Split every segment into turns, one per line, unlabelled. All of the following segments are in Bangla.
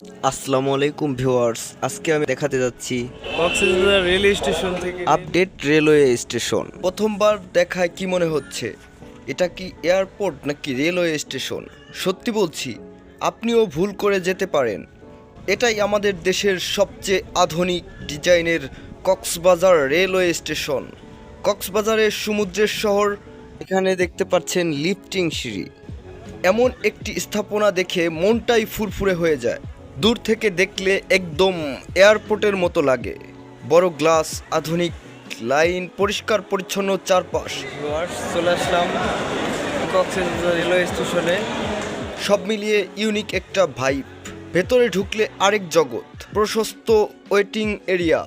আসসালামু আলাইকুম ভিউয়ার্স, আজকে আমি দেখাতে যাচ্ছি
কক্সবাজার রেলওয়ে স্টেশন থেকে
আপডেট রেলওয়ে স্টেশন। প্রথমবার দেখায় কি মনে হচ্ছে, এটা কি এয়ারপোর্ট নাকি রেলওয়ে স্টেশন? সত্যি বলছি, আপনিও ভুল করে যেতে পারেন। এটাই আমাদের দেশের সবচেয়ে আধুনিক ডিজাইনের কক্সবাজার রেলওয়ে স্টেশন। কক্সবাজারের সমুদ্রের শহর। এখানে দেখতে পাচ্ছেন লিফটিং সিঁড়ি। এমন একটি স্থাপনা দেখে মনটাই ফুরফুরে হয়ে যায়। দূর থেকে দেখলে একদম এয়ারপোর্টের মতো লাগে। বড় গ্লাস, আধুনিক লাইন, পরিষ্কার পরিচ্ছন্ন চারপাশ।
চলে আসলাম কক্সবাজার রেলওয়ে স্টেশনে।
সব মিলিয়ে ইউনিক একটা ভাইব। ভেতরে ঢুকলে আরেক জগৎ। প্রশস্ত ওয়েটিং এরিয়া।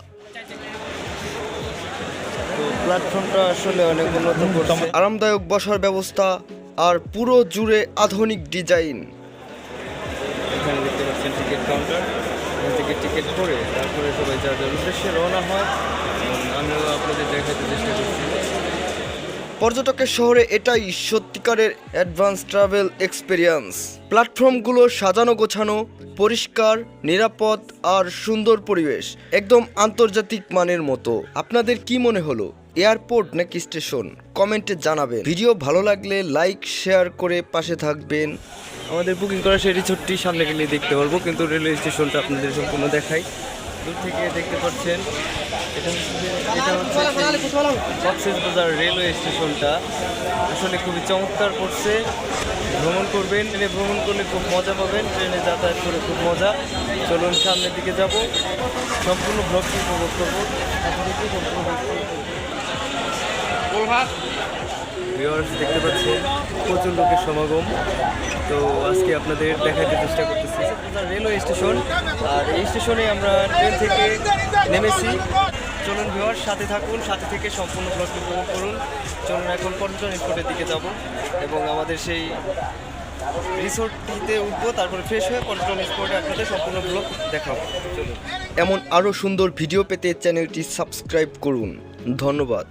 তো প্ল্যাটফর্মটা আসলে অনেক উন্নত করছে।
আরামদায়ক বসার ব্যবস্থা আর পুরো জুড়ে আধুনিক ডিজাইন।
এখানে দেখতে পাচ্ছেন টিকিট কাউন্টার। এখান থেকে টিকিট করে তারপরে সবাই যার যার উদ্দেশ্যে রওনা হয়। আমিও আপনাদের দেখাতে চেষ্টা করছি।
পর্যটকের শহরে এটাই সত্যিকারের অ্যাডভান্স ট্রাভেল এক্সপেরিয়েন্স। প্ল্যাটফর্মগুলো সাজানো গোছানো, পরিষ্কার, নিরাপদ আর সুন্দর পরিবেশ। একদম আন্তর্জাতিক মানের মতো। আপনাদের কি মনে হলো, এয়ারপোর্ট নাকি স্টেশন? কমেন্টে জানাবেন। ভিডিও ভালো লাগলে লাইক শেয়ার করে পাশে থাকবেন।
আমাদের বুকিং করা সেই ছোট্টি সামনে গেলে দেখতে পারবো, কিন্তু রেলওয়ে স্টেশনটা আপনাদের সম্পূর্ণ দেখাই। দূর থেকে দেখতে পাচ্ছেন এটা হচ্ছে কক্সবাজার রেলওয়ে স্টেশনটা। আসলে খুবই চমৎকার করছে। ভ্রমণ করবেন, ট্রেনে ভ্রমণ করলে খুব মজা পাবেন। ট্রেনে যাতায়াত করে খুব মজা। চলুন সামনের দিকে যাব, সম্পূর্ণ ভ্রমণটি উপভোগ করবো। ভিউয়ার্স দেখতে পাচ্ছেন প্রচুর লোকের সমাগম। তো আজকে আপনাদের দেখাতে চেষ্টা করতেছি রেলওয়ে স্টেশন। আর এই স্টেশনে আমরা ট্রেন থেকে নেমেছি। চলুন ভিউয়ার্স সাথে থাকুন, সাথে থেকে সম্পূর্ণ ব্লগটি উপভোগ করুন। চলুন এখন পর্যটন স্পটের দিকে যাব এবং আমাদের সেই রিসোর্টটিতে উঠবো, তারপরে ফ্রেশ হয়ে পর্যটন স্পটে আপনাদের সম্পূর্ণ ব্লগ দেখাবো। চলুন।
এমন আরও সুন্দর ভিডিও পেতে চ্যানেলটি সাবস্ক্রাইব করুন। ধন্যবাদ।